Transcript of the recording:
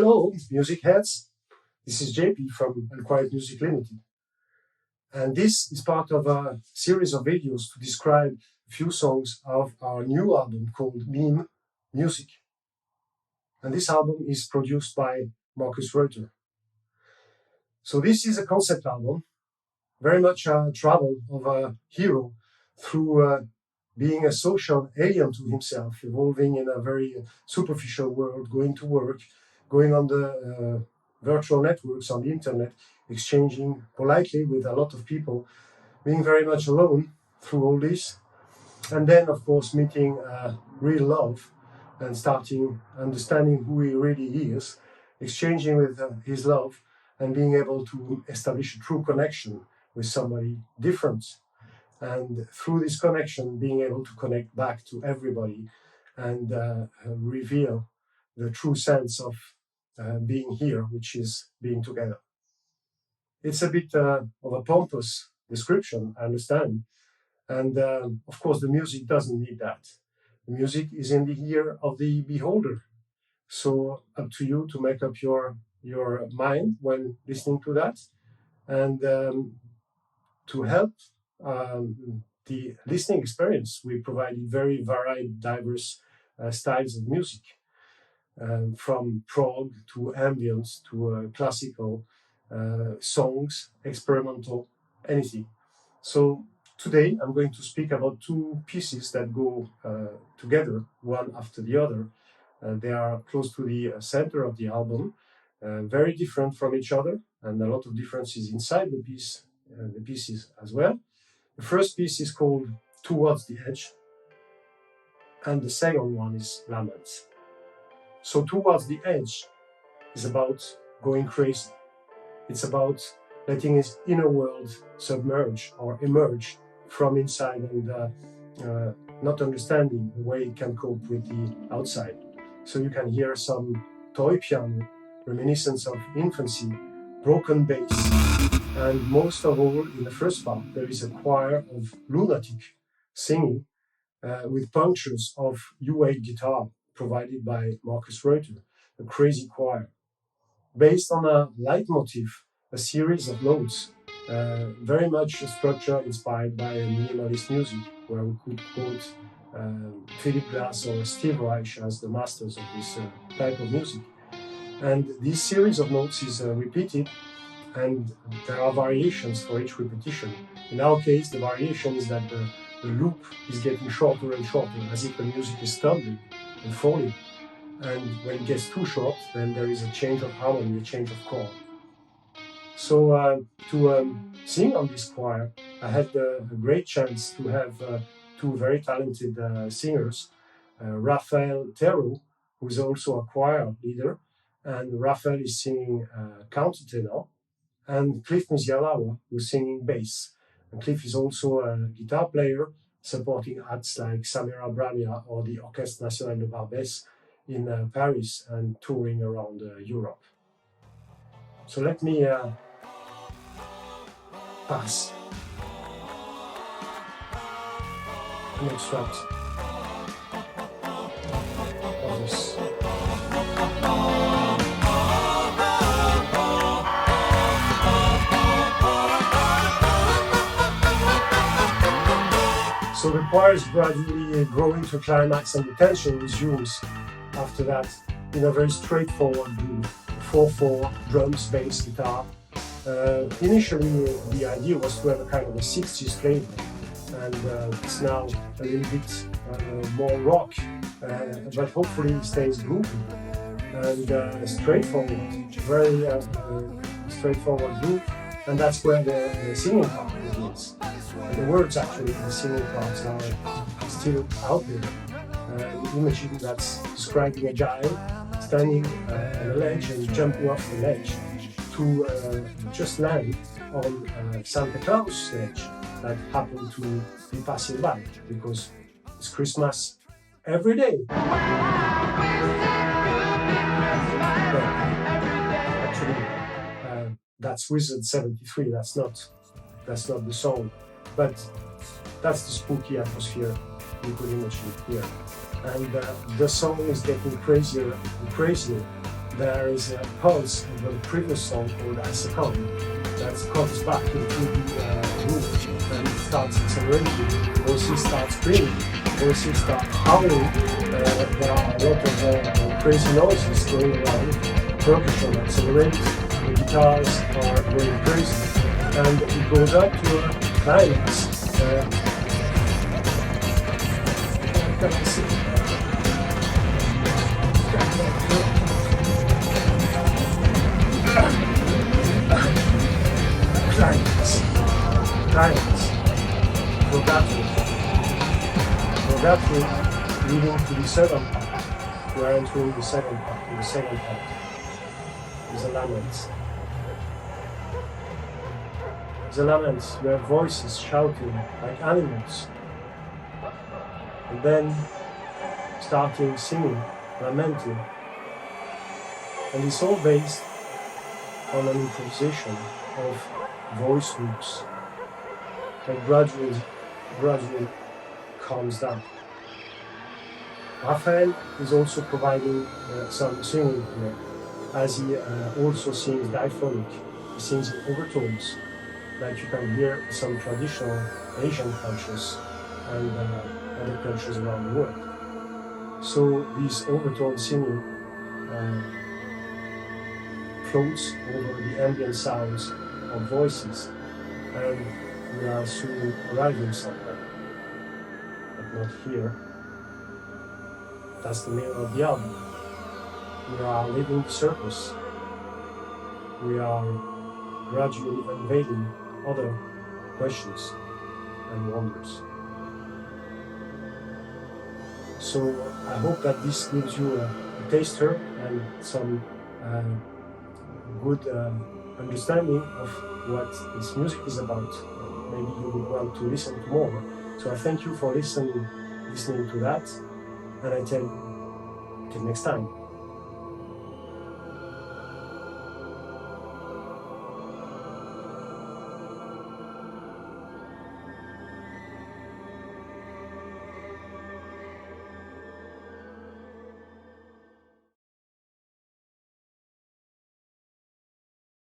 Hello, music heads. This is JP from Unquiet Music Limited. And this is part of a series of videos to describe a few songs of our new album called MEMEmusic. And this album is produced by Markus Reuter. So this is a concept album, very much a travel of a hero through being a social alien to himself, evolving in a very superficial world, going to work, going on the virtual networks on the internet, exchanging politely with a lot of people, being very much alone through all this. And then, of course, meeting real love and starting understanding who he really is, exchanging with his love and being able to establish a true connection with somebody different. And through this connection, being able to connect back to everybody and reveal the true sense of being here, which is being together. It's a bit of a pompous description, I understand. And of course, the music doesn't need that. The music is in the ear of the beholder. So up to you to make up your mind when listening to that. And to help the listening experience, we provided very varied, diverse styles of music, from prog to ambient to classical songs, experimental, anything. So today I'm going to speak about two pieces that go together, one after the other. They are close to the center of the album, very different from each other, and a lot of differences inside the pieces as well. The first piece is called Towards the Edge, and the second one is Lament. So Towards the Edge is about going crazy. It's about letting his inner world submerge or emerge from inside and not understanding the way it can cope with the outside. So you can hear some toy piano, reminiscence of infancy, broken bass, and most of all, in the first part, there is a choir of lunatic singing with punctures of U8 guitar provided by Markus Reuter, a crazy choir. Based on a leitmotif, a series of notes, very much a structure inspired by minimalist music, where we could quote Philip Glass or Steve Reich as the masters of this type of music. And this series of notes is repeated, and there are variations for each repetition. In our case, the variation is that the loop is getting shorter and shorter, as if the music is stumbling and falling. And when it gets too short, then there is a change of harmony, a change of chord. So to sing on this choir, I had a great chance to have two very talented singers, Raphael Terreau, who is also a choir leader, and Raphael is singing countertenor, and Khliff Miziallaoua, who's singing bass. And Khliff is also a guitar player, supporting acts like Samira Bramia or the Orchestre National de Barbès in Paris and touring around Europe. So let me pass an extract of this. So the choir is gradually growing to climax, and the tension resumes after that in a very straightforward groove. 4/4, drums, bass, guitar. Initially, the idea was to have a kind of a 60s flavor, and it's now a little bit more rock, but hopefully it stays groovy and straightforward, very straightforward groove, and that's where the singing part begins. And the words actually in the singing parts are still out there. Imagine that's describing a giant standing on a ledge and jumping off the ledge to just land on Santa Claus' ledge that happened to be passing by, because it's Christmas every day. But actually, that's Wizard 73. That's not the song, but that's the spooky atmosphere you could imagine here. And the song is getting crazier and crazier there is a pulse of the previous song called As a Come that comes back into the groove and it starts accelerating. Rossi starts screaming, Rossi starts howling. There are a lot of crazy noises going around, percussion accelerates, the guitars are going crazy, and it goes up to a climax. Climax, Rogato leading to the second part. We are entering the second part. In the second part is the Lament. The Lament, you have voices shouting like animals, and then starting singing, lamenting, and it's all based on an improvisation of voice loops that gradually calms down. Raphael is also providing some singing here, as he also sings diphonic. He sings in overtones, like you can hear in some traditional Asian cultures and other cultures around the world. So this overtone singing floats over the ambient sounds of voices, and we are soon arriving somewhere, but not here. That's the name of the album. We are leaving the circus. We are gradually unveiling other questions and wonders. So I hope that this gives you a taster and some good understanding of what this music is about. Maybe you would want to listen to more. So I thank you for listening to that, and I tell you till next time.